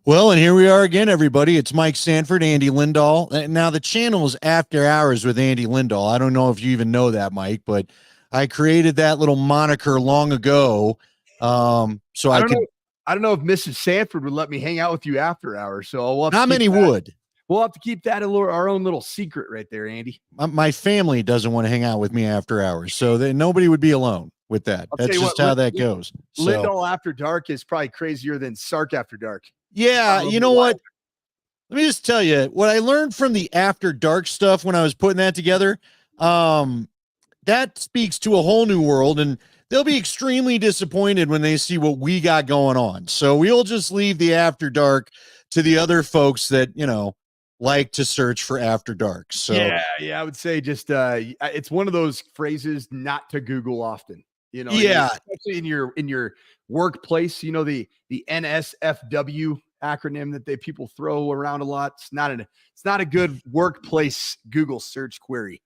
Well, and here we are again, everybody. It's Mike Sanford, Andy Lindahl. Now, the channel is After Hours with Andy Lindahl. I don't know if you even know that, Mike, but I created that little moniker long ago. So I could. I don't know if Mrs. Sanford would let me hang out with you after hours. So Not many would. We'll have to keep that our own little secret right there, Andy. My family doesn't want to hang out with me after hours, so nobody would be alone with that. That's just how that goes. Lindahl After Dark is probably crazier than Sark After Dark. Yeah, you know what? Let me just tell you what I learned from the After Dark stuff when I was putting that together. That speaks to a whole new world, and they'll be extremely disappointed when they see what we got going on. So we'll just leave the After Dark to the other folks that, like to search for After Dark. So yeah, I would say just it's one of those phrases not to Google often. Especially in your workplace. The NSFW acronym that people throw around a lot. It's not a good workplace Google search query.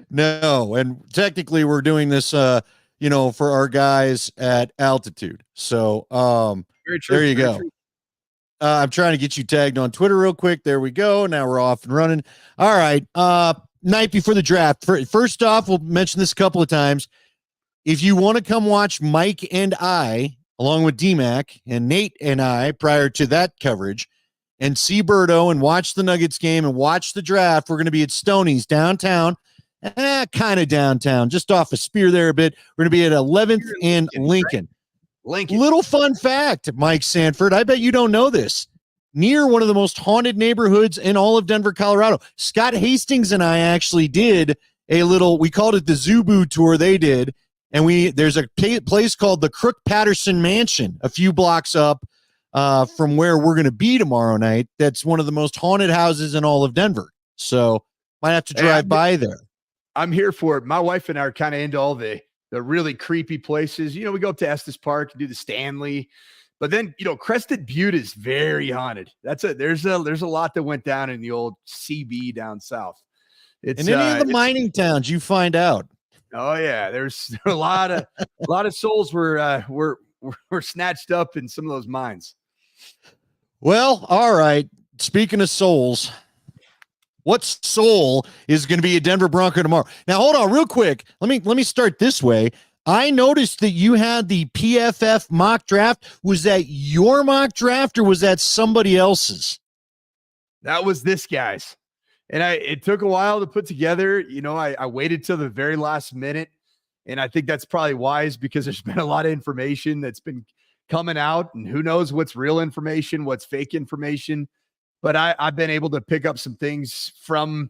No, and technically we're doing this for our guys at altitude. So very true, there you go. True. I'm trying to get you tagged on Twitter real quick. There we go. Now we're off and running. All right. Night before the draft. First off, we'll mention this a couple of times. If you want to come watch Mike and I, along with DMAC and Nate and I, prior to that coverage, and see Birdo and watch the Nuggets game and watch the draft, we're going to be at Stoney's downtown, kind of downtown, just off a Spear there a bit. We're going to be at 11th and Lincoln. Little fun fact, Mike Sanford, I bet you don't know this. Near one of the most haunted neighborhoods in all of Denver, Colorado. Scott Hastings and I actually did we called it the Zubu tour they did. And there's a place called the Crook Patterson Mansion a few blocks up from where we're going to be tomorrow night. That's one of the most haunted houses in all of Denver. So might have to drive by there. I'm here for it. My wife and I are kind of into all the really creepy places. We go up to Estes Park and do the Stanley. But then, Crested Butte is very haunted. There's a lot that went down in the old CB down south. In any of the mining towns, you find out. Oh yeah, there's a lot of souls were snatched up in some of those mines. Well, all right. Speaking of souls, what soul is going to be a Denver Bronco tomorrow? Now, hold on, real quick. Let me start this way. I noticed that you had the PFF mock draft. Was that your mock draft or was that somebody else's? That was this guy's. And it took a while to put together. I waited till the very last minute. And I think that's probably wise because there's been a lot of information that's been coming out. And who knows what's real information, what's fake information. But I've been able to pick up some things from,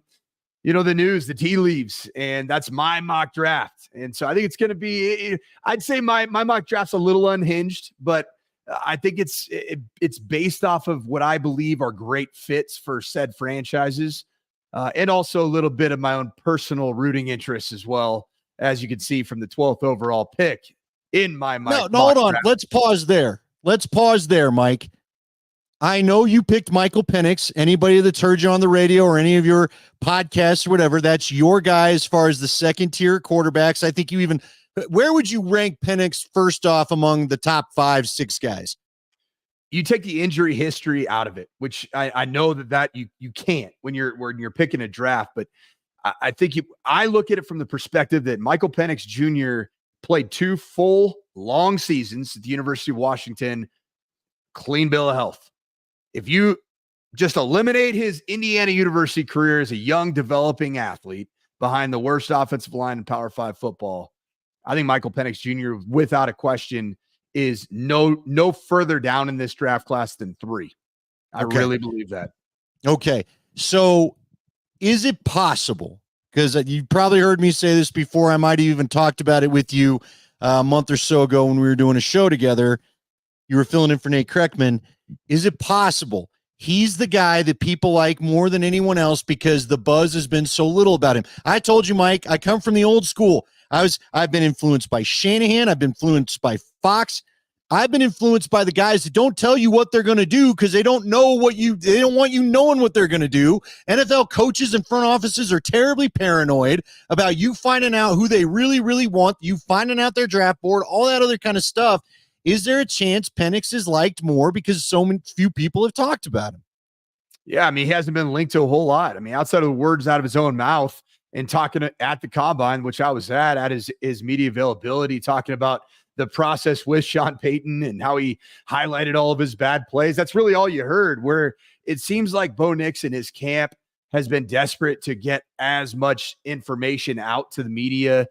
the news, the tea leaves. And that's my mock draft. And so I think it's going to be, I'd say my mock draft's a little unhinged. But I think it's based off of what I believe are great fits for said franchises. And also a little bit of my own personal rooting interests as well, as you can see from the 12th overall pick in my mind. No, hold on. Let's pause there, Mike. I know you picked Michael Penix. Anybody that's heard you on the radio or any of your podcasts or whatever, that's your guy as far as the second tier quarterbacks. I think where would you rank Penix first off among the top 5-6 guys? You take the injury history out of it, which I know that you can't when you're picking a draft. But I think I look at it from the perspective that Michael Penix Jr. played 2 full long seasons at the University of Washington, clean bill of health. If you just eliminate his Indiana University career as a young developing athlete behind the worst offensive line in Power 5 football, I think Michael Penix Jr. without a question is no further down in this draft class than 3. I really believe that. Okay. So is it possible, because you probably heard me say this before, I might have even talked about it with you a month or so ago when we were doing a show together. You were filling in for Nate Kreckman. Is it possible he's the guy that people like more than anyone else because the buzz has been so little about him? I told you, Mike, I come from the old school. I've been influenced by Shanahan. I've been influenced by Fox. I've been influenced by the guys that don't tell you what they're going to do because they don't want you knowing what they're going to do. NFL coaches and front offices are terribly paranoid about you finding out who they really, really want, you finding out their draft board, all that other kind of stuff. is there a chance Penix is liked more because so many few people have talked about him? Yeah, I mean, he hasn't been linked to a whole lot. I mean, outside of the words out of his own mouth and talking at the combine, which I was at his media availability, talking about the process with Sean Payton and how he highlighted all of his bad plays. That's really all you heard, where it seems like Bo Nix and his camp has been desperate to get as much information out to the media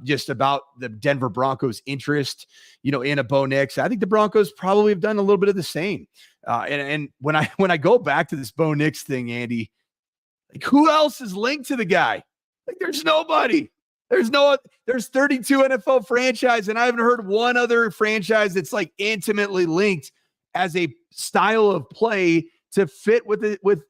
just about the Denver Broncos' interest, in a Bo Nix. I think the Broncos probably have done a little bit of the same. And when I go back to this Bo Nix thing, Andy, like who else is linked to the guy? Like there's nobody. There's 32 NFL franchise, and I haven't heard one other franchise that's like intimately linked as a style of play to fit with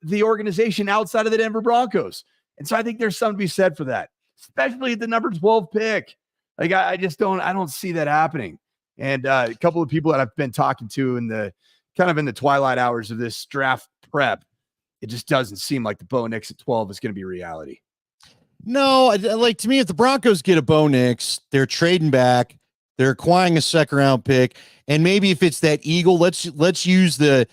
the organization outside of the Denver Broncos. And so I think there's something to be said for that, especially at the number 12 pick. Like I don't see that happening. And a couple of people that I've been talking to in the twilight hours of this draft prep, it just doesn't seem like the Bo Nix at 12 is going to be reality. No, like to me, if the Broncos get a Bo Nix, they're trading back, they're acquiring a second round pick, and maybe if it's that Eagle, let's use the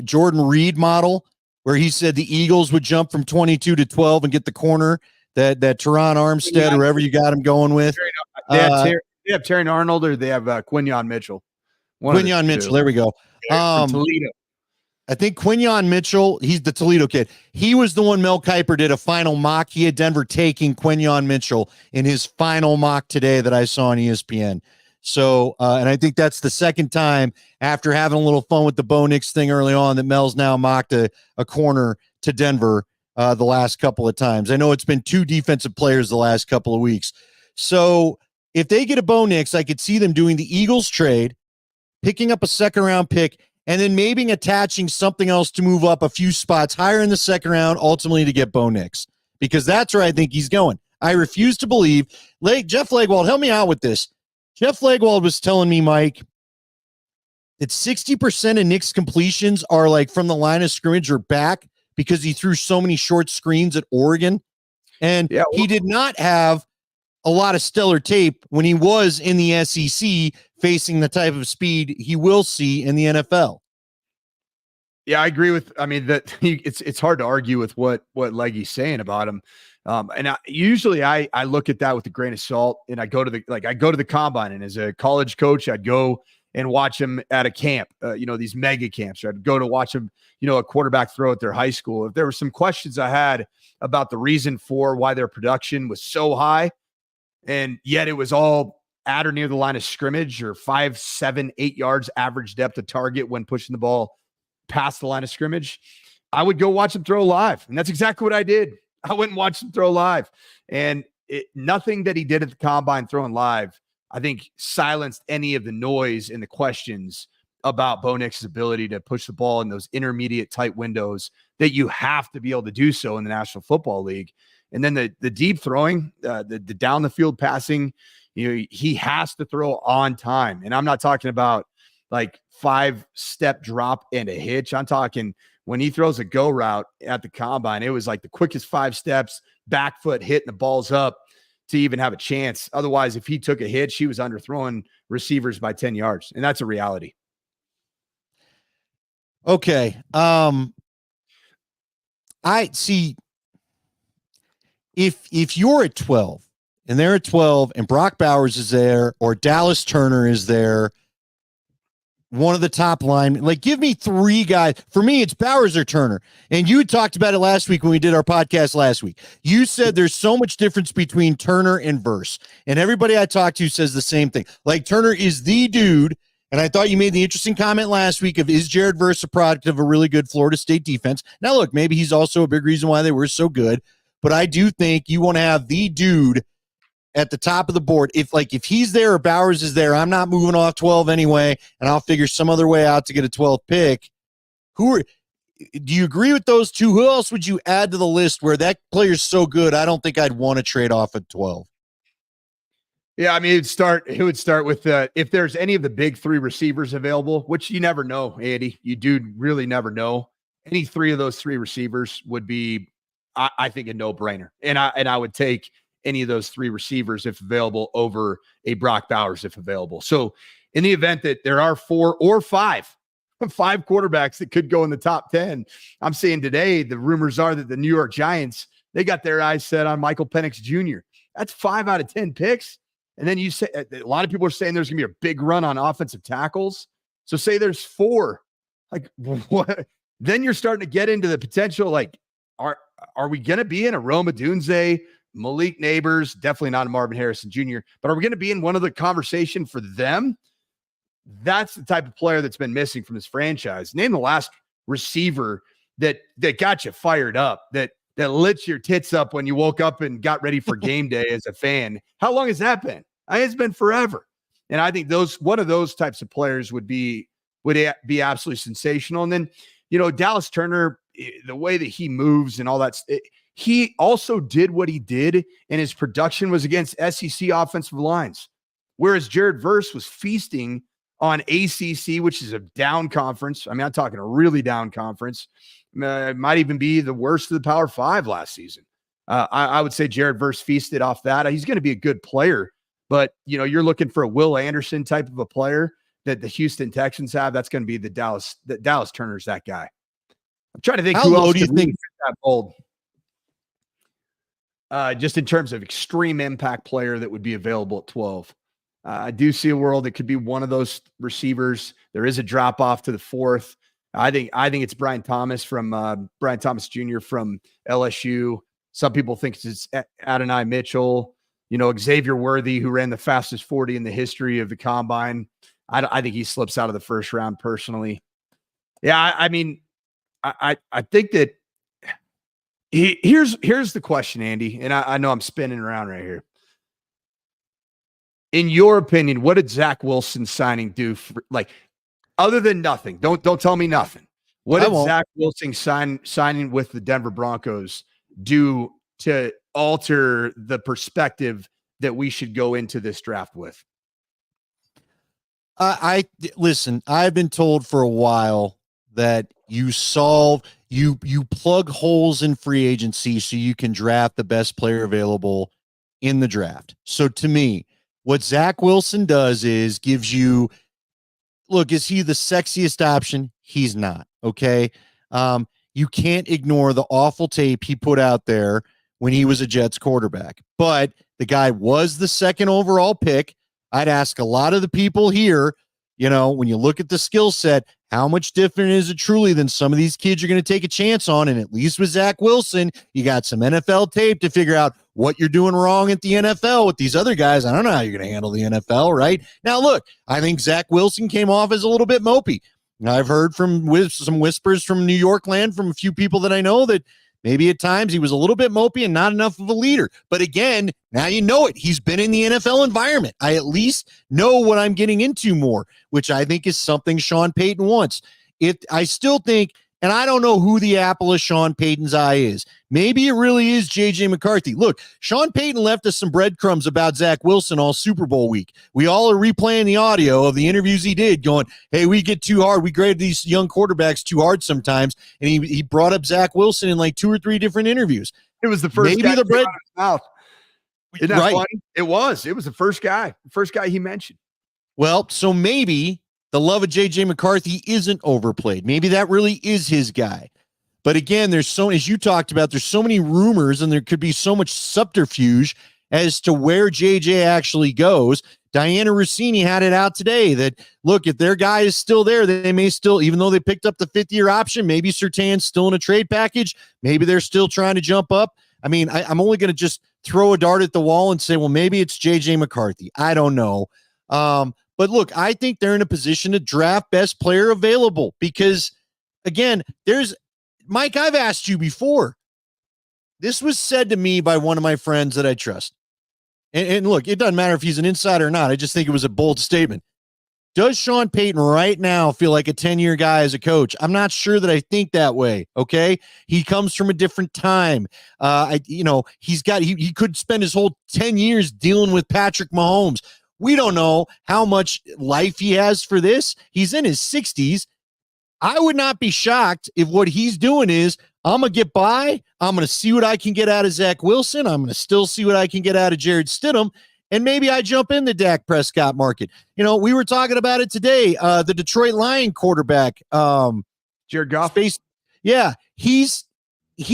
Jordan Reed model where he said the Eagles would jump from 22 to 12 and get the corner that Teron Armstead, or whoever you got him going with. They have Terry Arnold, or they have Quinyon Mitchell. Quinyon Mitchell, there we go. From Toledo. I think Quinyon Mitchell, he's the Toledo kid. He was the one Mel Kiper did a final mock. He had Denver taking Quinyon Mitchell in his final mock today that I saw on ESPN. So, and I think that's the second time after having a little fun with the Bo Nix thing early on that Mel's now mocked a corner to Denver the last couple of times. I know it's been 2 defensive players the last couple of weeks. So if they get a Bo Nix, I could see them doing the Eagles trade, picking up a second round pick, and then maybe attaching something else to move up a few spots higher in the second round, ultimately to get Bo Nix, because that's where I think he's going. I refuse to believe. Jeff Legwold, help me out with this. Jeff Legwold was telling me, Mike, that 60% of Nick's completions are like from the line of scrimmage or back because he threw so many short screens at Oregon. And he did not have a lot of stellar tape when he was in the SEC facing the type of speed he will see in the NFL. Yeah, I agree with, that it's hard to argue with what Leggy's saying about him. And usually I look at that with a grain of salt, and I go to the combine, and as a college coach, I'd go and watch him at a camp, these mega camps, or I'd go to watch him, a quarterback throw at their high school. If there were some questions I had about the reason for why their production was so high, and yet it was all at or near the line of scrimmage, or 5, 7, 8 yards average depth of target when pushing the ball past the line of scrimmage, I would go watch him throw live. And that's exactly what I did. I went and watched him throw live. And nothing that he did at the combine throwing live, I think, silenced any of the noise and the questions about Bo Nix's ability to push the ball in those intermediate tight windows that you have to be able to do so in the National Football League. And then the deep throwing, the down the field passing, he has to throw on time. And I'm not talking about like 5-step drop and a hitch. I'm talking when he throws a go route at the combine, it was like the quickest 5 steps, back foot hit, and the ball's up to even have a chance. Otherwise, if he took a hitch, he was underthrowing receivers by 10 yards. And that's a reality. Okay. I see. If you're at 12 and they're at 12 and Brock Bowers is there or Dallas Turner is there, one of the top linemen, like give me 3 guys. For me, it's Bowers or Turner. And you talked about it last week when we did our podcast last week. You said there's so much difference between Turner and Verse. And everybody I talked to says the same thing. Like Turner is the dude. And I thought you made the interesting comment last week of, is Jared Verse a product of a really good Florida State defense? Now, look, maybe he's also a big reason why they were so good. But I do think you want to have the dude at the top of the board. If he's there or Bowers is there, I'm not moving off 12 anyway, and I'll figure some other way out to get a 12th pick. Do you agree with those two? Who else would you add to the list where that player's so good I don't think I'd want to trade off at 12? Yeah, it would start with if there's any of the big 3 receivers available, which you never know, Andy. You do really never know. Any 3 of those 3 receivers would be, I think, a no-brainer. And I would take any of those 3 receivers, if available, over a Brock Bowers if available. So in the event that there are 4 or 5 quarterbacks that could go in the top 10. I'm saying today, the rumors are that the New York Giants, they got their eyes set on Michael Penix Jr. That's 5 out of 10 picks. And then you say a lot of people are saying there's going to be a big run on offensive tackles. So say there's 4. Like what? Then you're starting to get into the potential. Like, are we going to be in a Rome Odunze, Malik Neighbors? Definitely not a Marvin Harrison Jr. But are we going to be in one of the conversation for them? That's the type of player that's been missing from this franchise. Name the last receiver that got you fired up, that lit your tits up when you woke up and got ready for game day as a fan. How long has that been? It's been forever. And I think one of those types of players would be absolutely sensational. And then, Dallas Turner, the way that he moves and all that, he also did what he did, and his production was against SEC offensive lines, whereas Jared Verse was feasting on ACC, which is a down conference. I mean, I'm talking a really down conference. It might even be the worst of the Power 5 last season. I would say Jared Verse feasted off that. He's going to be a good player, but you're looking for a Will Anderson type of a player that the Houston Texans have. That's going to be the Dallas Turner's that guy. I'm trying to think how who low else do you think that bold. Just in terms of extreme impact player that would be available at 12. I do see a world that could be one of those receivers. There is a drop off to the 4th. I think it's Brian Thomas Jr. from LSU. Some people think it's Adonai Mitchell, Xavier Worthy, who ran the fastest 40 in the history of the combine. I think he slips out of the first round personally. Yeah. I mean, I think that here's the question, Andy, and I know I'm spinning around right here. In your opinion, what did Zach Wilson signing do for, other than nothing? Don't tell me nothing. What did Zach Wilson signing with the Denver Broncos do to alter the perspective that we should go into this draft with? Listen, I've been told for a while that you plug holes in free agency so you can draft the best player available in the draft. So to me, what Zach Wilson does is gives you, look, is he the sexiest option? He's not. Okay. You can't ignore the awful tape he put out there when he was a Jets quarterback, but the guy was the 2nd overall pick. I'd ask a lot of the people here, when you look at the skill set, how much different is it truly than some of these kids you're going to take a chance on? And at least with Zach Wilson, you got some NFL tape to figure out what you're doing wrong at the NFL. With these other guys, I don't know how you're going to handle the NFL, right? Now, look, I think Zach Wilson came off as a little bit mopey. I've heard from some whispers from New York land from a few people that I know that maybe at times he was a little bit mopey and not enough of a leader. But again, now you know it. He's been in the NFL environment. I at least know what I'm getting into more, which I think is something Sean Payton wants. I still think, and I don't know who the apple of Sean Payton's eye is. Maybe it really is J.J. McCarthy. Look, Sean Payton left us some breadcrumbs about Zach Wilson all Super Bowl week. We all are replaying the audio of the interviews he did going, hey, we get too hard. We grade these young quarterbacks too hard sometimes. And he brought up Zach Wilson in 2 or 3 different interviews. It was the first guy the bread. Mouth. Isn't that funny? It was the first guy he mentioned. Well, so maybe the love of J.J. McCarthy isn't overplayed. Maybe that really is his guy. But again, as you talked about, there's so many rumors and there could be so much subterfuge as to where JJ actually goes. Diana Rossini had it out today that, look, if their guy is still there, they may still, even though they picked up the 5th-year option, maybe Surtain's still in a trade package. Maybe they're still trying to jump up. I mean, I'm only going to just throw a dart at the wall and say, well, maybe it's JJ McCarthy. I don't know. But look, I think they're in a position to draft best player available because, again, Mike, I've asked you before. This was said to me by one of my friends that I trust. And look, it doesn't matter if he's an insider or not. I just think it was a bold statement. Does Sean Payton right now feel like a 10-year guy as a coach? I'm not sure that I think that way. Okay. He comes from a different time. He could spend his whole 10 years dealing with Patrick Mahomes. We don't know how much life he has for this. He's in his 60s. I would not be shocked if what he's doing is, I'm going to get by. I'm going to see what I can get out of Zach Wilson. I'm going to still see what I can get out of Jared Stidham. and maybe I jump in the Dak Prescott market. You know, we were talking about it today. The Detroit Lion quarterback, Jared Goff. Space. Yeah, he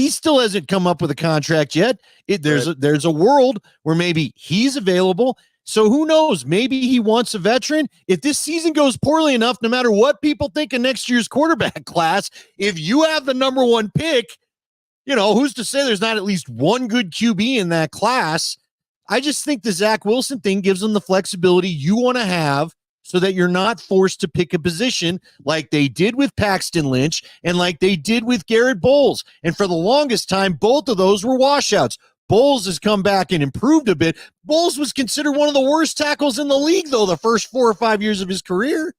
still hasn't come up with a contract yet. There's a world where maybe he's available. So who knows? Maybe he wants a veteran. If this season goes poorly enough, no matter what people think of next year's quarterback class, if you have the number one pick, you know, who's to say there's not at least one good QB in that class? I just think the Zach Wilson thing gives them the flexibility you want to have so that you're not forced to pick a position like they did with Paxton Lynch and like they did with Garrett Bowles. And for the longest time, both of those were washouts. Bowles has come back and improved a bit. Bowles was considered one of the worst tackles in the league, though, the first 4 or 5 years of his career.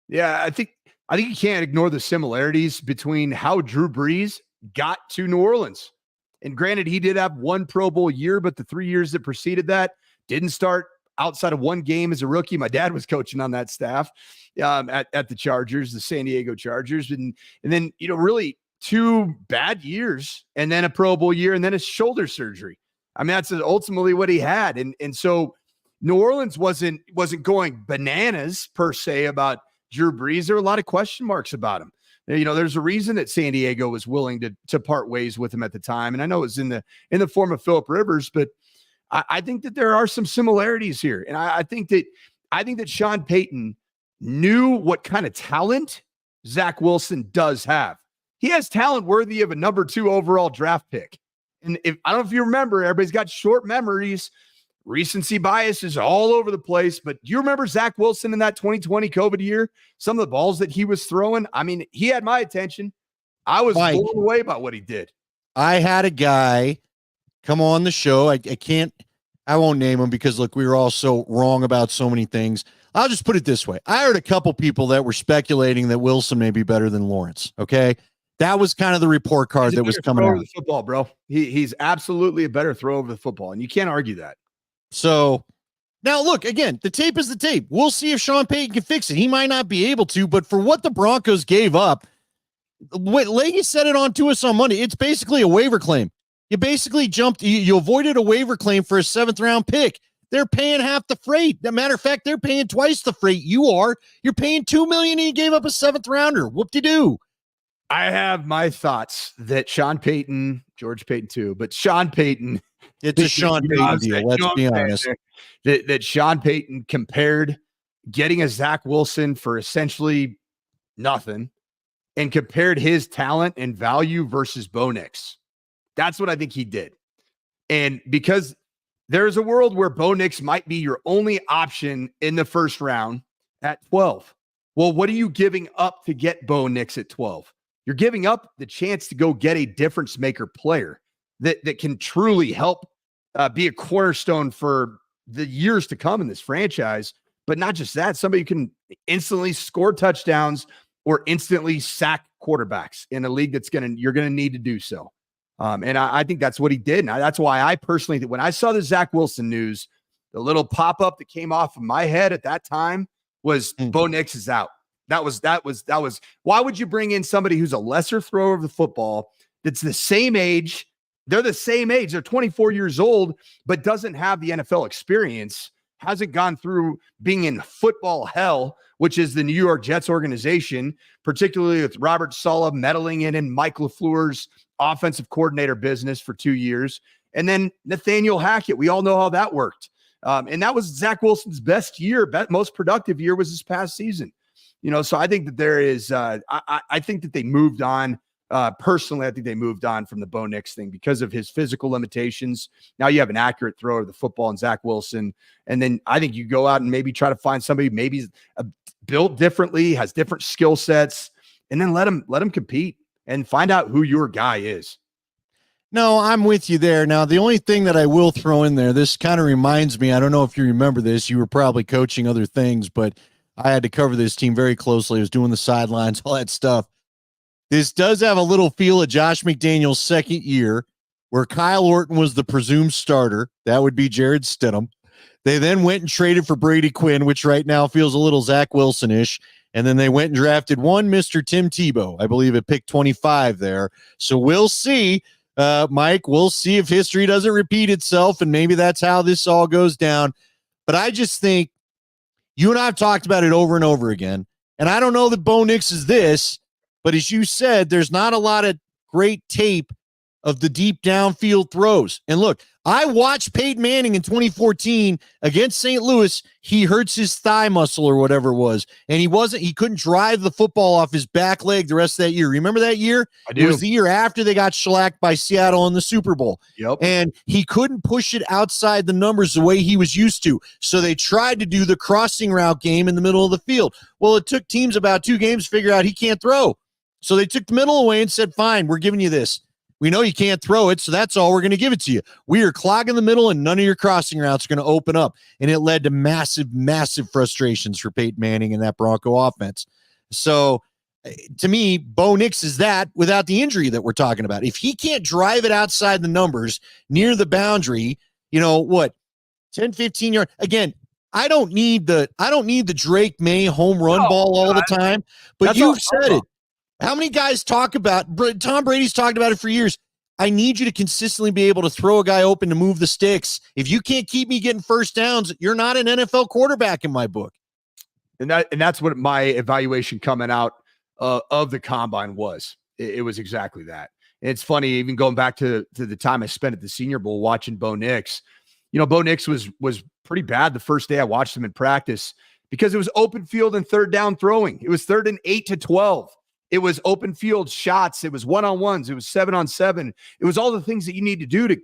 Yeah, I think you can't ignore the similarities between how Drew Brees got to New Orleans. And granted, he did have one Pro Bowl year, but the 3 years that preceded that didn't start outside of one game as a rookie. My dad was coaching on that staff at the Chargers, the San Diego Chargers. And then, you know, really 2 bad years and then a Pro Bowl year and then a shoulder surgery. I mean, that's ultimately what he had. And so New Orleans wasn't going bananas per se about Drew Brees. There were a lot of question marks about him. You know, there's a reason that San Diego was willing to part ways with him at the time. And I know it was in the form of Phillip Rivers, but I think that there are some similarities here. And I think that Sean Payton knew what kind of talent Zach Wilson does have. He has talent worthy of a number 2 overall draft pick. And I don't know if you remember, everybody's got short memories. Recency bias is all over the place. But do you remember Zach Wilson in that 2020 COVID year? Some of the balls that he was throwing? I mean, he had my attention. I was blown away by what he did. I had a guy come on the show. I won't name him because, look, we were all so wrong about so many things. I'll just put it this way. I heard a couple people that were speculating that Wilson may be better than Lawrence. Okay. That was kind of the report card that was coming out. The football, bro. He's absolutely a better throw over the football, and you can't argue that. So now, look, again, the tape is the tape. We'll see if Sean Payton can fix it. He might not be able to, but for what the Broncos gave up, what Leahy said it on to us on Monday, it's basically a waiver claim. You basically you avoided a waiver claim for a 7th-round pick. They're paying half the freight. As a matter of fact, they're paying twice the freight you are. You're paying $2 million and you gave up a 7th-rounder. Whoop-de-doo. I have my thoughts that Sean Payton, George Payton too, but Sean Payton. It's a Sean Payton deal. Let's be honest. That Sean Payton compared getting a Zach Wilson for essentially nothing and compared his talent and value versus Bo Nix. That's what I think he did. And because there's a world where Bo Nix might be your only option in the first round at 12. Well, what are you giving up to get Bo Nix at 12? You're giving up the chance to go get a difference maker player that can truly help be a cornerstone for the years to come in this franchise. But not just that, somebody who can instantly score touchdowns or instantly sack quarterbacks in a league you're going to need to do so. And I think that's what he did. And that's why I personally think when I saw the Zach Wilson news, the little pop-up that came off of my head at that time was Bo Nix is out. That was why would you bring in somebody who's a lesser thrower of the football that's the same age? They're the same age. They're 24 years old, but doesn't have the NFL experience, hasn't gone through being in football hell, which is the New York Jets organization, particularly with Robert Saleh meddling in Mike LaFleur's offensive coordinator business for 2 years. And then Nathaniel Hackett, we all know how that worked. And that was Zach Wilson's best year, most productive year was this past season. You know, so I think that there is, I think that they moved on. Personally, I think they moved on from the Bo Nix thing because of his physical limitations. Now you have an accurate thrower of the football in Zach Wilson. And then I think you go out and maybe try to find somebody maybe built differently, has different skill sets, and then let him compete and find out who your guy is. No, I'm with you there. Now, the only thing that I will throw in there, this kind of reminds me, I don't know if you remember this, you were probably coaching other things, but I had to cover this team very closely. I was doing the sidelines, all that stuff. This does have a little feel of Josh McDaniels' second year, where Kyle Orton was the presumed starter. That would be Jared Stidham. They then went and traded for Brady Quinn, which right now feels a little Zach Wilson-ish. And then they went and drafted one Mr. Tim Tebow, I believe at pick 25 there. So we'll see. Mike, we'll see if history doesn't repeat itself, and maybe that's how this all goes down. But I just think you and I have talked about it over and over again. And I don't know that Bo Nix is this, but as you said, there's not a lot of great tape of the deep downfield throws. And look, I watched Peyton Manning in 2014 against St. Louis. He hurts his thigh muscle or whatever it was, and he couldn't drive the football off his back leg the rest of that year. Remember that year? I do. It was the year after they got shellacked by Seattle in the Super Bowl. Yep. And he couldn't push it outside the numbers the way he was used to. So they tried to do the crossing route game in the middle of the field. Well, it took teams about 2 games to figure out he can't throw. So they took the middle away and said, fine, we're giving you this. We know you can't throw it, so that's all we're going to give it to you. We are clogging the middle, and none of your crossing routes are going to open up. And it led to massive, massive frustrations for Peyton Manning and that Bronco offense. So, to me, Bo Nix is that without the injury that we're talking about. If he can't drive it outside the numbers near the boundary, 10, 15 yards. Again, I don't need the Drake May home run ball all the time, but you've said it. How many guys talk about Tom Brady's talked about it for years. I need you to consistently be able to throw a guy open to move the sticks. If you can't keep me getting first downs, you're not an NFL quarterback in my book. And that's what my evaluation coming out of the combine was. It was exactly that. And it's funny, even going back to the time I spent at the Senior Bowl watching Bo Nix. Bo Nix was pretty bad the first day I watched him in practice because it was open field and third down throwing. It was 3rd and 8 to 12. It was open field shots. It was 1-on-1s. It was 7-on-7. It was all the things that you need to do to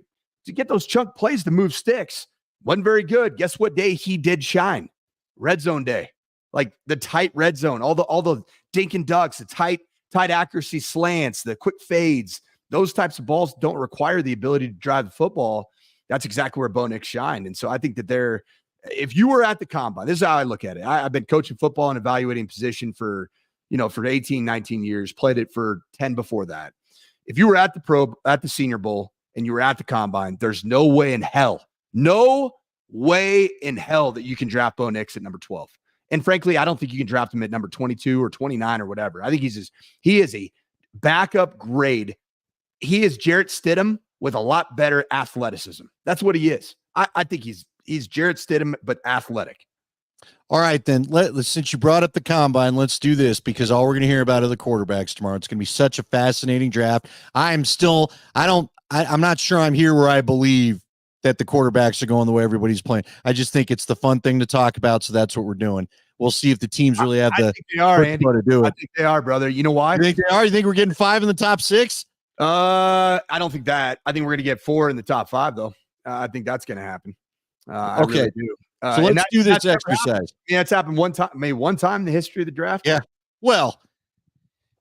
get those chunk plays to move sticks. Wasn't very good. Guess what day he did shine? Red zone day. Like the tight red zone, all the dink and ducks, the tight accuracy slants, the quick fades. Those types of balls don't require the ability to drive the football. That's exactly where Bo Nix shined. And so I think that if you were at the combine, this is how I look at it. I've been coaching football and evaluating position for 18, 19 years, played it for 10 before that. If you were at the Senior Bowl and you were at the combine, there's no way in hell that you can draft Bo Nix at number 12. And frankly, I don't think you can draft him at number 22 or 29 or whatever. I think he is a backup grade. He is Jarrett Stidham with a lot better athleticism. That's what he is. I think he's Jarrett Stidham, but athletic. All right, then, since you brought up the combine, let's do this because all we're going to hear about are the quarterbacks tomorrow. It's going to be such a fascinating draft. I'm not sure I'm here where I believe that the quarterbacks are going the way everybody's playing. I just think it's the fun thing to talk about, so that's what we're doing. We'll see if the teams really have I think they are, Andy. to do it. I think they are, brother. You know why? You think they are? You think we're getting 5 in the top 6? I don't think that. I think we're going to get 4 in the top 5, though. I think that's going to happen. Okay. I really do. So let's do this exercise. Yeah, it's happened one time, maybe one time in the history of the draft. Yeah. Well,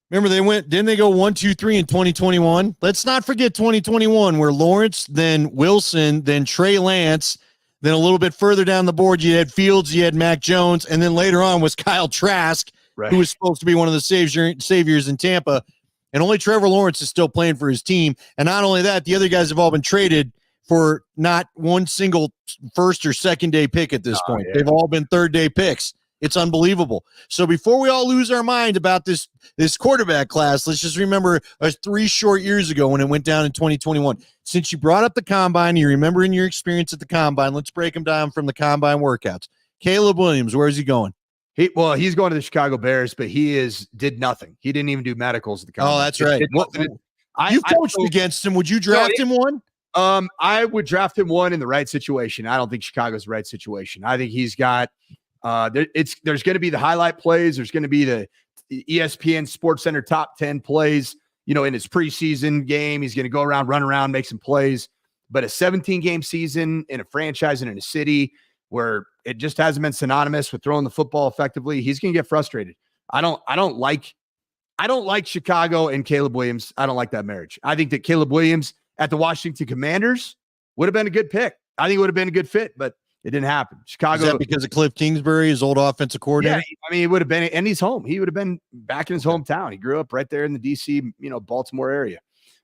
remember didn't they go 1, 2, 3 in 2021? Let's not forget 2021, where Lawrence, then Wilson, then Trey Lance, then a little bit further down the board, you had Fields, you had Mac Jones, and then later on was Kyle Trask, right, who was supposed to be one of the saviors in Tampa. And only Trevor Lawrence is still playing for his team. And not only that, the other guys have all been traded for not one single first or second day pick at this point. Yeah. They've all been third day picks. It's unbelievable. So before we all lose our mind about this quarterback class, let's just remember 3 short years ago when it went down in 2021. Since you brought up the combine, you remember in your experience at the combine, let's break them down from the combine workouts. Caleb Williams, where's he going? He's going to the Chicago Bears, but he did nothing. He didn't even do medicals at the combine. Oh, that's right. You've coached against him. Would you draft him one? I would draft him one in the right situation. I don't think Chicago's the right situation. I think he's got there's going to be the highlight plays. There's going to be the ESPN Sports Center top 10 plays, in his preseason game. He's going to go around, run around, make some plays. But a 17-game season in a franchise and in a city where it just hasn't been synonymous with throwing the football effectively, he's going to get frustrated. I don't like Chicago and Caleb Williams. I don't like that marriage. I think that Caleb Williams at the Washington Commanders would have been a good pick. I think it would have been a good fit, but it didn't happen. Chicago. Is that because of Cliff Kingsbury, his old offensive coordinator? Yeah, I mean, it would have been, and he's home. He would have been back in his hometown. He grew up right there in the DC, Baltimore area.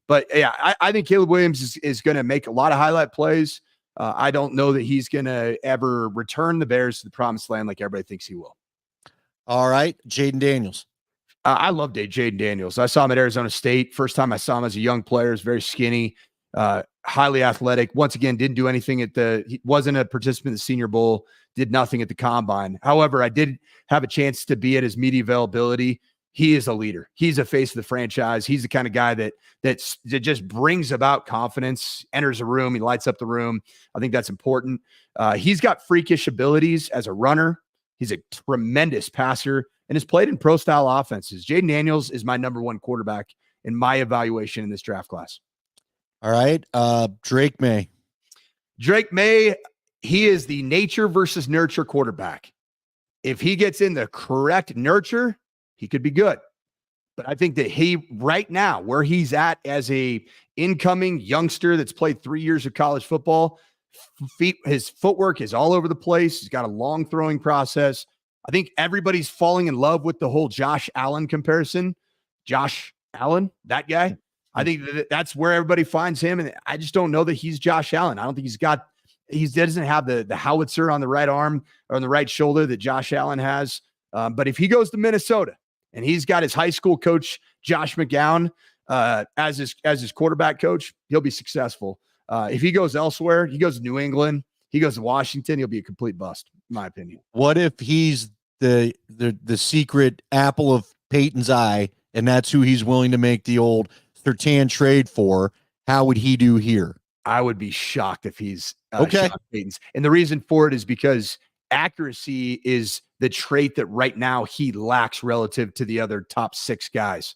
But yeah, I think Caleb Williams is going to make a lot of highlight plays. I don't know that he's going to ever return the Bears to the promised land like everybody thinks he will. All right, Jaden Daniels. I loved Jaden Daniels. I saw him at Arizona State. First time I saw him as a young player, is very skinny, highly athletic. Once again, didn't do anything he wasn't a participant in the Senior Bowl, did nothing at the combine. However, I did have a chance to be at his media availability. He is a leader. He's a face of the franchise. He's the kind of guy that just brings about confidence, enters a room, he lights up the room. I think that's important. He's got freakish abilities as a runner. He's a tremendous passer and has played in pro-style offenses. Jaden Daniels is my number one quarterback in my evaluation in this draft class. All right. Drake May. Drake May, he is the nature versus nurture quarterback. If he gets in the correct nurture, he could be good. But I think that he, right now, where he's at as a incoming youngster that's played 3 years of college football, his footwork is all over the place. He's got a long throwing process. I think everybody's falling in love with the whole Josh Allen comparison. Josh Allen, that guy. I think that's where everybody finds him. And I just don't know that he's Josh Allen. I don't think he doesn't have the howitzer on the right arm or on the right shoulder that Josh Allen has. But if he goes to Minnesota and he's got his high school coach, Josh McGowan, as his quarterback coach, he'll be successful. If he goes elsewhere, he goes to New England, he goes to Washington, he'll be a complete bust, in my opinion. What if he's the secret apple of Peyton's eye, and that's who he's willing to make the old Surtain trade for? How would he do here? I would be shocked if he's okay. Sean Payton's. And the reason for it is because accuracy is the trait that right now he lacks relative to the other top 6 guys.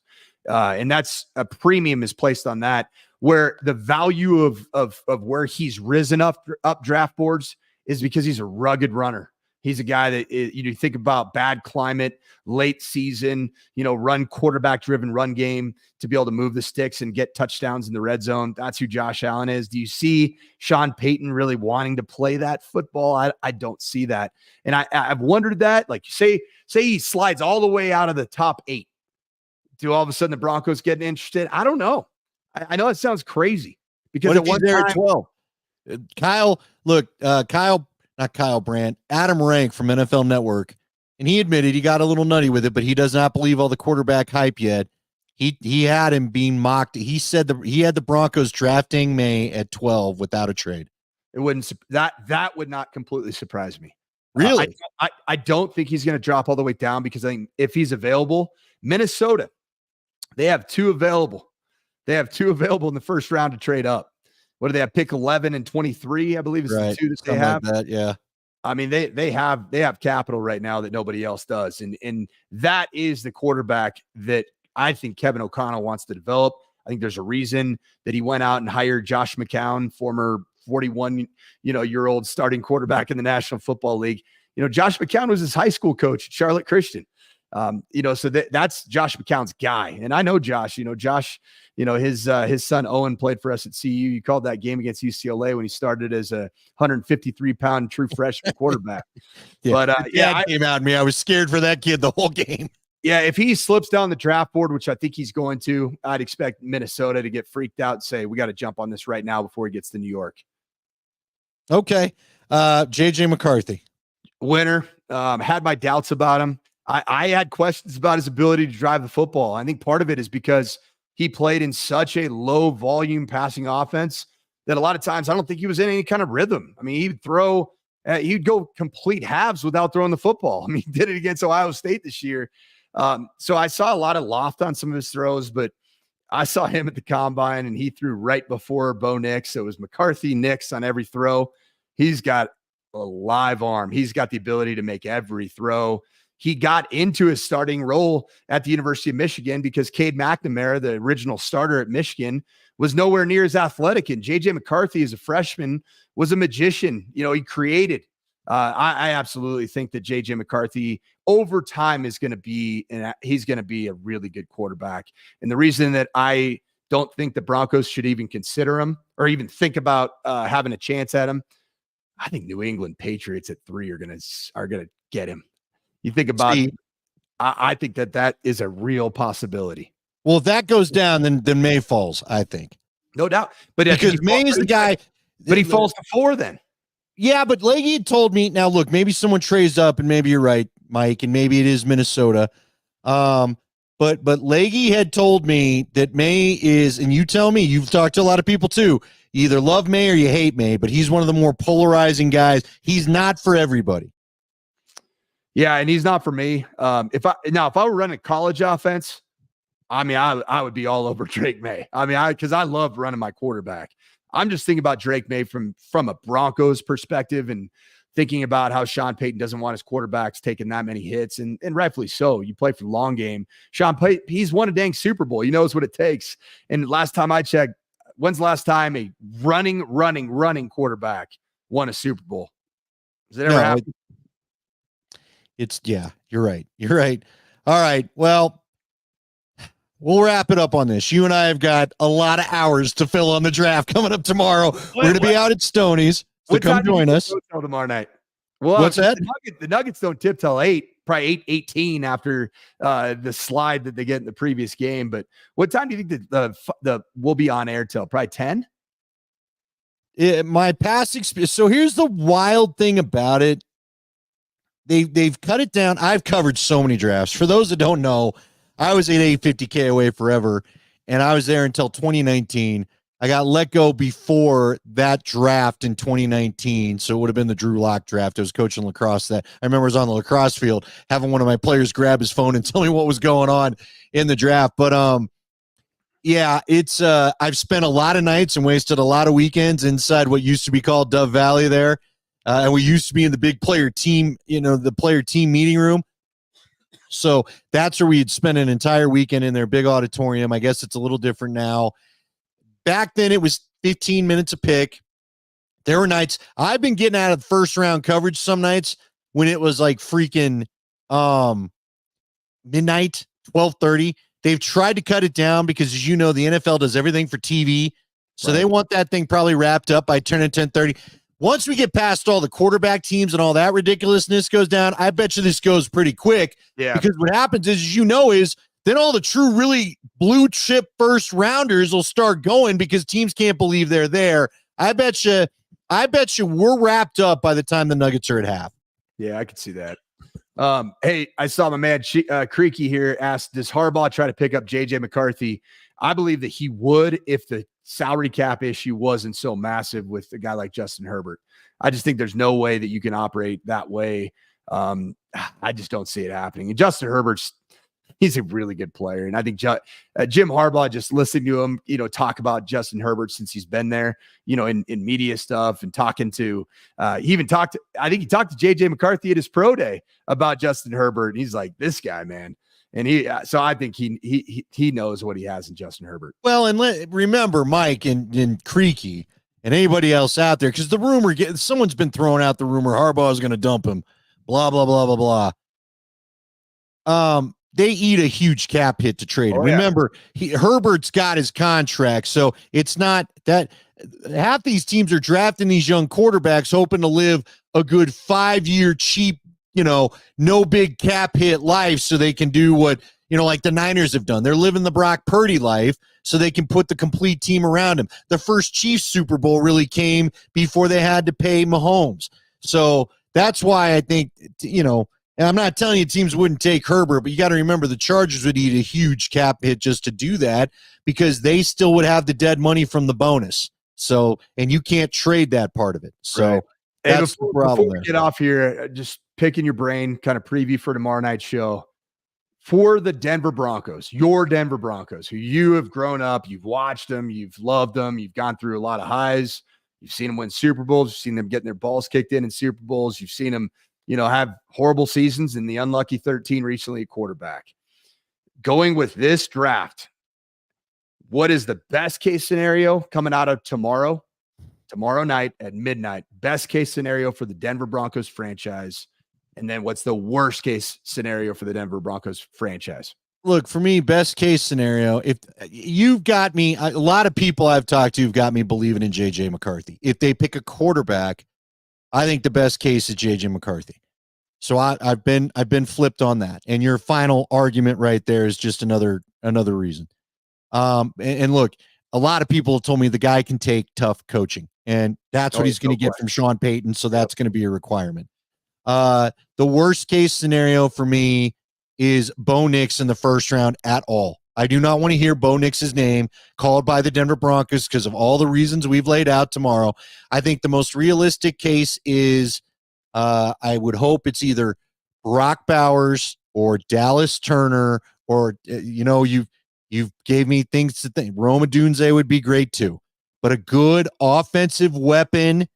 And that's a premium is placed on that, where the value of where he's risen up draft boards is because he's a rugged runner. He's a guy that you think about bad climate, late season, run quarterback driven run game to be able to move the sticks and get touchdowns in the red zone. That's who Josh Allen is. Do you see Sean Payton really wanting to play that football? I don't see that. And I've wondered that, like say he slides all the way out of the top 8. Do all of a sudden the Broncos getting interested? I don't know. I know it sounds crazy because at one time, 12. Not Kyle Brandt, Adam Rank from NFL Network, and he admitted he got a little nutty with it, but he does not believe all the quarterback hype yet. He had him being mocked. He said he had the Broncos drafting May at 12 without a trade. It wouldn't that would not completely surprise me. Really? I don't think he's going to drop all the way down, because I think if he's available, Minnesota, they have 2 available. They have 2 available in the first round to trade up. What do they have? Pick 11 and 23, I believe is the 2 that they have. Like that, yeah. I mean, they have capital right now that nobody else does. And that is the quarterback that I think Kevin O'Connell wants to develop. I think there's a reason that he went out and hired Josh McCown, former 41-year-old starting quarterback in the National Football League. Josh McCown was his high school coach at Charlotte Christian. So that's Josh McCown's guy. And I know Josh, his son Owen played for us at CU. You called that game against UCLA when he started as a 153-pound true freshman quarterback. Yeah. But I came out at me. I was scared for that kid the whole game. Yeah, if he slips down the draft board, which I think he's going to, I'd expect Minnesota to get freaked out and say, we got to jump on this right now before he gets to New York. Okay. JJ McCarthy. Winner. Had my doubts about him. I had questions about his ability to drive the football. I think part of it is because he played in such a low volume passing offense that a lot of times I don't think he was in any kind of rhythm. I mean, he'd go complete halves without throwing the football. I mean, he did it against Ohio State this year. So I saw a lot of loft on some of his throws, but I saw him at the combine and he threw right before Bo Nix. So it was McCarthy, Nix on every throw. He's got a live arm. He's got the ability to make every throw. He got into his starting role at the University of Michigan because Cade McNamara, the original starter at Michigan, was nowhere near as athletic. And JJ McCarthy, as a freshman, was a magician. He created. I absolutely think that JJ McCarthy over time he's going to be a really good quarterback. And the reason that I don't think the Broncos should even consider him or even think about having a chance at him, I think New England Patriots at 3 are going to get him. You think about it, I think that is a real possibility. Well, if that goes down, then May falls, I think. No doubt. But because May is the guy. But he falls to 4 then. Yeah, but Leggy had told me, now look, maybe someone trades up, and maybe you're right, Mike, and maybe it is Minnesota. But Leahy had told me that May is, and you tell me, you've talked to a lot of people too. You either love May or you hate May, but he's one of the more polarizing guys. He's not for everybody. Yeah, and he's not for me. If I were running college offense, I mean, I would be all over Drake May. I mean, because I love running my quarterback. I'm just thinking about Drake May from a Broncos perspective and thinking about how Sean Payton doesn't want his quarterbacks taking that many hits, and rightfully so. You play for the long game. Sean Payton, he's won a dang Super Bowl. He knows what it takes. And last time I checked, when's the last time a running quarterback won a Super Bowl? Has it ever happened? You're right. You're right. All right. Well, we'll wrap it up on this. You and I have got a lot of hours to fill on the draft coming up tomorrow. We're going to be out at Stoney's, so come join us. Tomorrow night. Well, what's that? The Nuggets don't tip till 8, probably 8:18 after the slide that they get in the previous game. But what time do you think the we'll be on air till? Probably 10? My past experience. So here's the wild thing about it. They've cut it down. I've covered so many drafts. For those that don't know, I was at 850K away forever, and I was there until 2019. I got let go before that draft in 2019, so it would have been the Drew Lock draft. I was coaching lacrosse that. I remember I was on the lacrosse field having one of my players grab his phone and tell me what was going on in the draft. But yeah, it's I've spent a lot of nights and wasted a lot of weekends inside what used to be called Dove Valley there. And we used to be in the big player team, the player team meeting room. So that's where we'd spend an entire weekend in their big auditorium. I guess it's a little different now. Back then, it was 15 minutes a pick. There were nights I've been getting out of the first round coverage some nights when it was like freaking midnight, 12:30. They've tried to cut it down because, as you know, the NFL does everything for TV. So They want that thing probably wrapped up by 10:30. Once we get past all the quarterback teams and all that ridiculousness goes down, I bet you this goes pretty quick. Yeah. Because what happens is then all the true, really blue chip first rounders will start going because teams can't believe they're there. I bet you we're wrapped up by the time the Nuggets are at half. Yeah, I could see that. Hey, I saw my man Creaky here asked, does Harbaugh try to pick up JJ McCarthy? I believe that he would if the salary cap issue wasn't so massive with a guy like Justin Herbert. I just think there's no way that you can operate that way. I just don't see it happening. And Justin Herbert's, he's a really good player. And I think Jim Harbaugh, just listening to him, talk about Justin Herbert since he's been there, in media stuff and talking to, I think he talked to JJ McCarthy at his pro day about Justin Herbert. And he's like, this guy, man. And so I think he knows what he has in Justin Herbert. Well, and remember Mike and Creaky and anybody else out there, because the rumor someone's been throwing out the rumor Harbaugh is going to dump him, blah blah blah blah blah. They eat a huge cap hit to trade him. Remember, Herbert's got his contract, so it's not that half these teams are drafting these young quarterbacks hoping to live a good 5-year cheap, no big cap hit life so they can do what, like the Niners have done. They're living the Brock Purdy life so they can put the complete team around him. The first Chiefs Super Bowl really came before they had to pay Mahomes. So that's why I think, and I'm not telling you teams wouldn't take Herbert, but you got to remember the Chargers would eat a huge cap hit just to do that because they still would have the dead money from the bonus. So, and you can't trade that part of it. So right. That's the problem. Before we get off here, just picking your brain, kind of preview for tomorrow night's show. For the Denver Broncos, your Denver Broncos, who you have grown up, you've watched them, you've loved them, you've gone through a lot of highs, you've seen them win Super Bowls, you've seen them getting their balls kicked in Super Bowls, you've seen them, have horrible seasons in the unlucky 13 recently at quarterback. Going with this draft, what is the best case scenario coming out of tomorrow night at midnight? Best case scenario for the Denver Broncos franchise. And then what's the worst case scenario for the Denver Broncos franchise? Look, for me, best case scenario, if you've got me, a lot of people I've talked to have got me believing in JJ McCarthy. If they pick a quarterback, I think the best case is JJ McCarthy. So I've been flipped on that. And your final argument right there is just another reason. And look, a lot of people have told me the guy can take tough coaching, and that's what he's going to get from Sean Payton. So that's going to be a requirement. The worst case scenario for me is Bo Nix in the first round at all. I do not want to hear Bo Nix's name called by the Denver Broncos because of all the reasons we've laid out tomorrow. I think the most realistic case is I would hope it's either Brock Bowers or Dallas Turner or, you've gave me things to think. Roma Dunze would be great too. But a good offensive weapon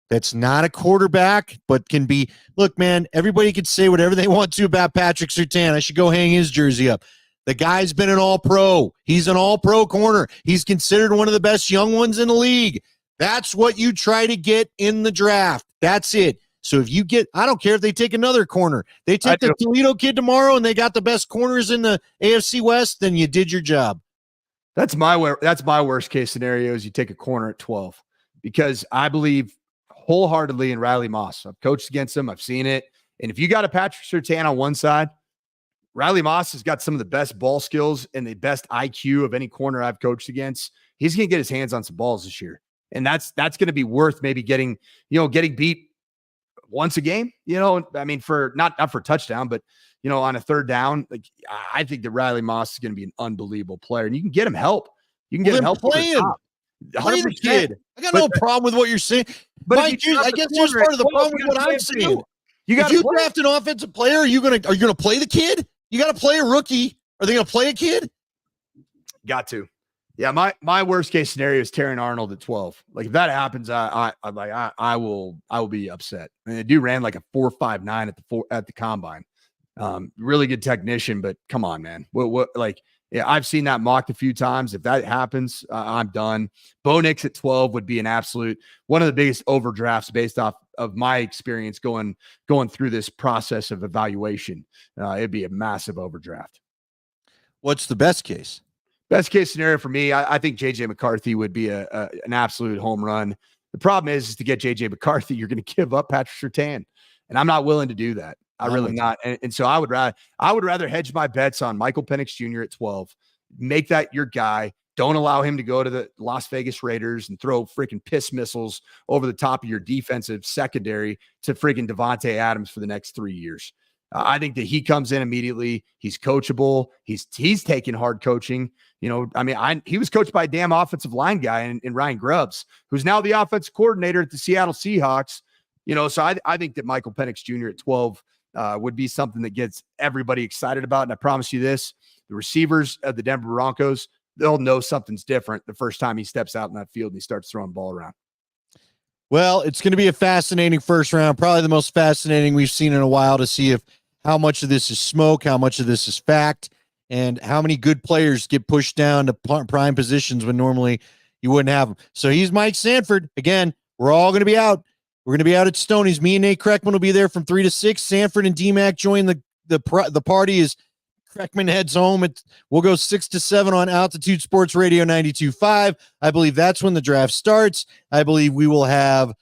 that's not a quarterback, but can be. Look, man, everybody could say whatever they want to about Patrick Surtain. I should go hang his jersey up. The guy's been an all-pro. He's an all-pro corner. He's considered one of the best young ones in the league. That's what you try to get in the draft. That's it. So if you get, I don't care if they take another corner. They take the Toledo kid tomorrow and they got the best corners in the AFC West, then you did your job. That's my worst case scenario is you take a corner at 12 because I believe wholeheartedly in Riley Moss. I've coached against him. I've seen it. And if you got a Patrick Surtain on one side, Riley Moss has got some of the best ball skills and the best IQ of any corner I've coached against. He's going to get his hands on some balls this year. And that's going to be worth maybe getting beat once a game, I mean, for not for touchdown, but on a third down, like I think that Riley Moss is going to be an unbelievable player and you can get him help. You can get him help. Play the kid. I got no problem with what you're saying. But I guess here's part of the problem with what I'm saying. If you draft an offensive player, are you gonna play the kid? You got to play a rookie. Are they going to play a kid? Got to. Yeah, my worst case scenario is Terran Arnold at 12. Like if that happens, I will be upset. I mean, the dude ran like a 4.59 at the combine. Really good technician, but come on, man. I've seen that mocked a few times. If that happens, I'm done. Bo Nix at 12 would be an absolute one of the biggest overdrafts based off of my experience going through this process of evaluation. It'd be a massive overdraft. What's the best case? Best case scenario for me, I think JJ McCarthy would be an absolute home run. The problem is to get JJ McCarthy, you're going to give up Patrick Surtain, and I'm not willing to do that. I really not. And so I would rather hedge my bets on Michael Penix Jr. at 12. Make that your guy. Don't allow him to go to the Las Vegas Raiders and throw freaking piss missiles over the top of your defensive secondary to freaking Devontae Adams for the next 3 years. I think that he comes in immediately. He's coachable. He's taking hard coaching. He was coached by a damn offensive line guy in Ryan Grubbs, who's now the offensive coordinator at the Seattle Seahawks. So I think that Michael Penix Jr. at 12 would be something that gets everybody excited about. And I promise you this, the receivers of the Denver Broncos, they'll know something's different the first time he steps out in that field and he starts throwing the ball around. Well, it's going to be a fascinating first round, probably the most fascinating we've seen in a while to see how much of this is smoke, how much of this is fact, and how many good players get pushed down to prime positions when normally you wouldn't have them. So he's Mike Sanford. Again, we're all going to be out. We're going to be out at Stoney's. Me and Nate Kreckman will be there from 3 to 6. Sanford and DMAC join the party as Kreckman heads home. We'll go 6 to 7 on Altitude Sports Radio 92.5. I believe that's when the draft starts. I believe we will have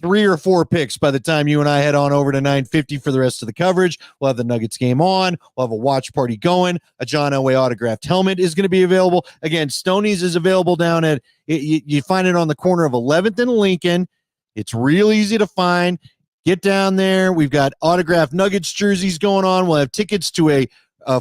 3 or 4 picks by the time you and I head on over to 950 for the rest of the coverage. We'll have the Nuggets game on. We'll have a watch party going. A John Elway autographed helmet is going to be available. Again, Stoney's is available down at, you find it on the corner of 11th and Lincoln. It's real easy to find. Get down there. We've got autographed Nuggets jerseys going on. We'll have tickets to a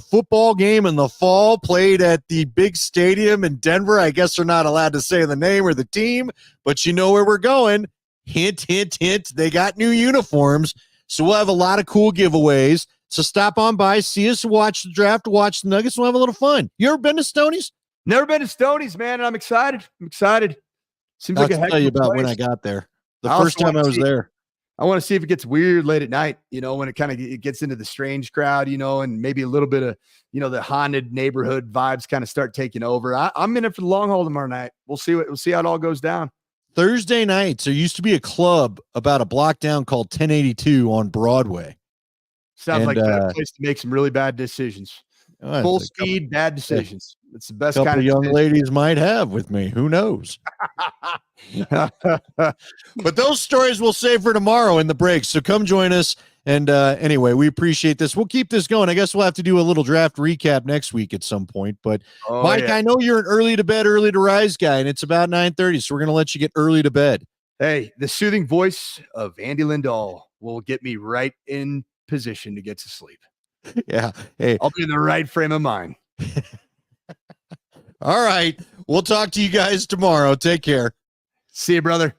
football game in the fall played at the big stadium in Denver. I guess they're not allowed to say the name or the team, but you know where we're going. Hint, hint, hint. They got new uniforms. So we'll have a lot of cool giveaways. So stop on by, see us, watch the draft, watch the Nuggets. We'll have a little fun. You ever been to Stoney's? Never been to Stoney's, man, and I'm excited. Seems I'll like a heck tell you of a about place. when I got there. The first time I was there. I want to see if it gets weird late at night, when it kind of gets into the strange crowd, and maybe a little bit of, the haunted neighborhood vibes kind of start taking over. I'm in it for the long haul tomorrow night. We'll see how it all goes down. Thursday nights, there used to be a club about a block down called 1082 on Broadway. Sounds like a place to make some really bad decisions. Full speed, bad decisions. It's the best kind of young ladies might have with me. Who knows? But those stories we'll save for tomorrow in the break. So come join us. And anyway, we appreciate this. We'll keep this going. I guess we'll have to do a little draft recap next week at some point. But Mike, I know you're an early to bed, early to rise guy, and it's about 9:30. So we're going to let you get early to bed. Hey, the soothing voice of Andy Lindahl will get me right in position to get to sleep. Yeah. Hey. I'll be in the right frame of mind. All right. We'll talk to you guys tomorrow. Take care. See you, brother.